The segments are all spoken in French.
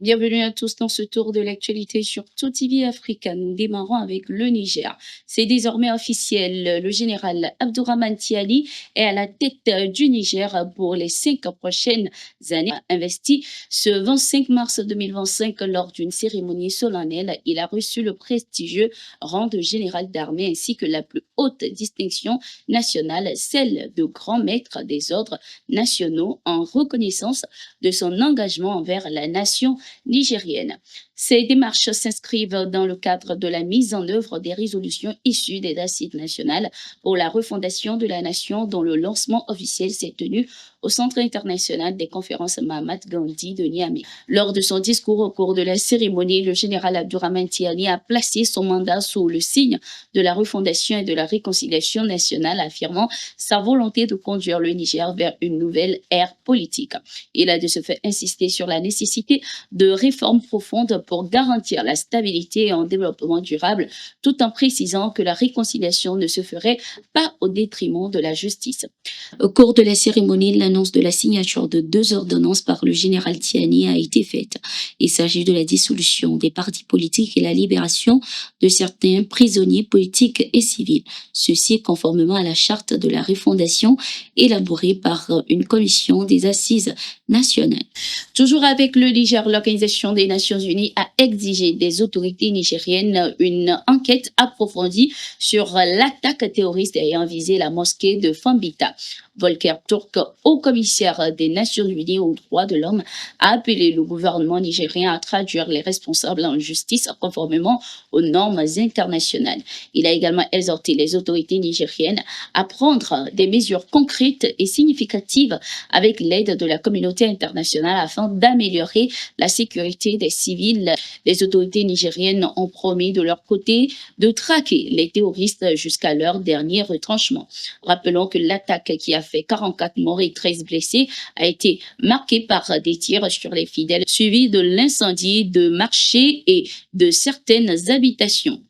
Bienvenue à tous dans ce tour de l'actualité sur Tout TV Africa. Nous démarrons avec le Niger. C'est désormais officiel. Le général Abdourahmane Tiani est à la tête du Niger pour les 5 prochaines années. Investi ce 25 mars 2025 lors d'une cérémonie solennelle, il a reçu le prestigieux rang de général d'armée ainsi que la plus haute distinction nationale, celle de grand maître des ordres nationaux en reconnaissance de son engagement envers la nation nigérienne. Ces démarches s'inscrivent dans le cadre de la mise en œuvre des résolutions issues des assises nationales pour la refondation de la nation dont le lancement officiel s'est tenu au Centre international des conférences Mahatma Gandhi de Niamey. Lors de son discours au cours de la cérémonie, le général Abdourahmane Tiani a placé son mandat sous le signe de la refondation et de la réconciliation nationale, affirmant sa volonté de conduire le Niger vers une nouvelle ère politique. Il a de ce fait insisté sur la nécessité de réformes profondes pour garantir la stabilité et un développement durable, tout en précisant que la réconciliation ne se ferait pas au détriment de la justice. Au cours de la cérémonie, l'annonce de la signature de 2 ordonnances par le général Tiani a été faite. Il s'agit de la dissolution des partis politiques et la libération de certains prisonniers politiques et civils. Ceci conformément à la charte de la refondation élaborée par une commission des assises nationales. Toujours avec le Niger, l'Organisation des Nations Unies a exigé des autorités nigériennes une enquête approfondie sur l'attaque terroriste ayant visé la mosquée de Fambita. Volker Turk, haut commissaire des Nations Unies aux droits de l'homme, a appelé le gouvernement nigérien à traduire les responsables en justice conformément aux normes internationales. Il a également exhorté les autorités nigériennes à prendre des mesures concrètes et significatives avec l'aide de la communauté internationale afin d'améliorer la sécurité des civils. Les autorités nigériennes ont promis de leur côté de traquer les terroristes jusqu'à leur dernier retranchement. Rappelons que l'attaque qui a fait 44 morts et 13 blessés a été marquée par des tirs sur les fidèles, suivi de l'incendie de marchés et de certaines habitations.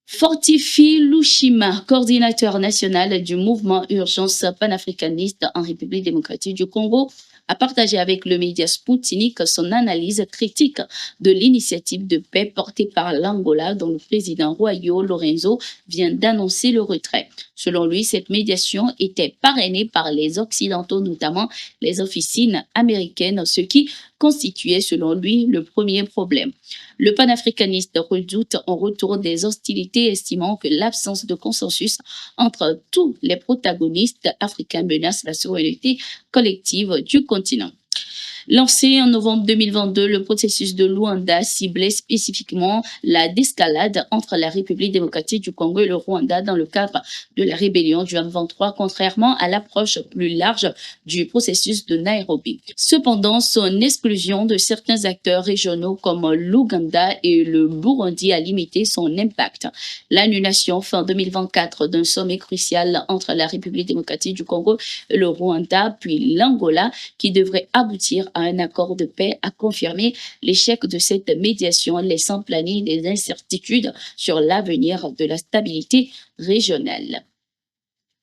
Fortifi Lushima, coordinateur national du mouvement Urgence panafricaniste en République démocratique du Congo, a partagé avec le média Sputnik son analyse critique de l'initiative de paix portée par l'Angola dont le président João Lourenço vient d'annoncer le retrait. Selon lui, cette médiation était parrainée par les Occidentaux, notamment les officines américaines, ce qui constituait selon lui le premier problème. Le panafricaniste redoute un retour des hostilités, estimant que l'absence de consensus entre tous les protagonistes africains menace la souveraineté collective du continent. Lancé en novembre 2022, le processus de Luanda ciblait spécifiquement la désescalade entre la République démocratique du Congo et le Rwanda dans le cadre de la rébellion du M23, contrairement à l'approche plus large du processus de Nairobi. Cependant, son exclusion de certains acteurs régionaux comme l'Ouganda et le Burundi a limité son impact. L'annulation fin 2024 d'un sommet crucial entre la République démocratique du Congo et le Rwanda, puis l'Angola, qui devrait aboutir à un accord de paix, a confirmé l'échec de cette médiation, laissant planer des incertitudes sur l'avenir de la stabilité régionale.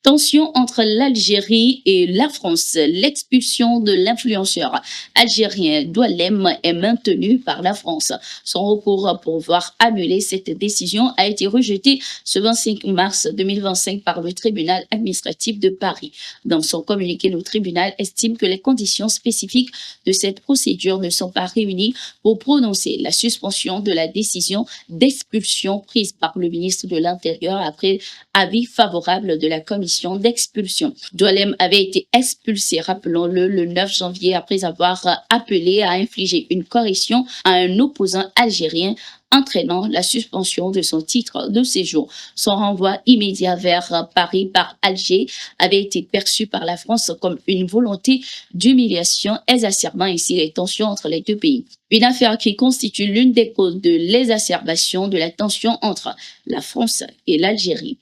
Tension entre l'Algérie et la France. L'expulsion de l'influenceur algérien Doualem est maintenue par la France. Son recours pour voir annuler cette décision a été rejeté ce 25 mars 2025 par le tribunal administratif de Paris. Dans son communiqué, le tribunal estime que les conditions spécifiques de cette procédure ne sont pas réunies pour prononcer la suspension de la décision d'expulsion prise par le ministre de l'Intérieur après avis favorable de la commission d'expulsion. Doualem avait été expulsé, rappelons-le, le 9 janvier après avoir appelé à infliger une correction à un opposant algérien entraînant la suspension de son titre de séjour. Son renvoi immédiat vers Paris par Alger avait été perçu par la France comme une volonté d'humiliation, exacerbant ainsi les tensions entre les deux pays. Une affaire qui constitue l'une des causes de l'exacerbation de la tension entre la France et l'Algérie.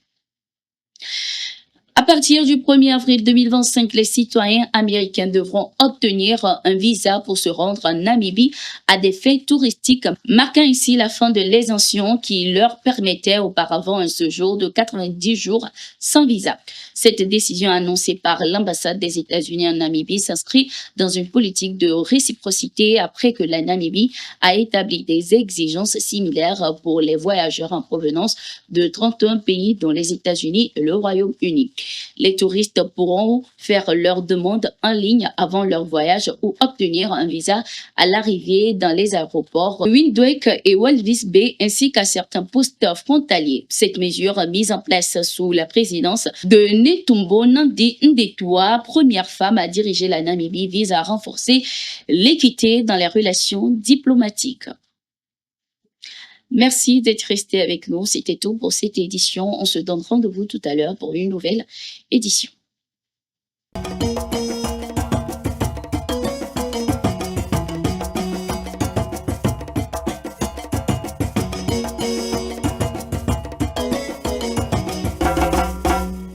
À partir du 1er avril 2025, les citoyens américains devront obtenir un visa pour se rendre en Namibie à des fins touristiques, marquant ici la fin de l'exemption qui leur permettait auparavant un séjour de 90 jours sans visa. Cette décision annoncée par l'ambassade des États-Unis en Namibie s'inscrit dans une politique de réciprocité après que la Namibie a établi des exigences similaires pour les voyageurs en provenance de 31 pays dont les États-Unis et le Royaume-Uni. Les touristes pourront faire leur demande en ligne avant leur voyage ou obtenir un visa à l'arrivée dans les aéroports Windhoek et Walvis Bay ainsi qu'à certains postes frontaliers. Cette mesure mise en place sous la présidence de Netumbo Nandi Ndaitwah, première femme à diriger la Namibie, vise à renforcer l'équité dans les relations diplomatiques. Merci d'être resté avec nous. C'était tout pour cette édition. On se donne rendez-vous tout à l'heure pour une nouvelle édition.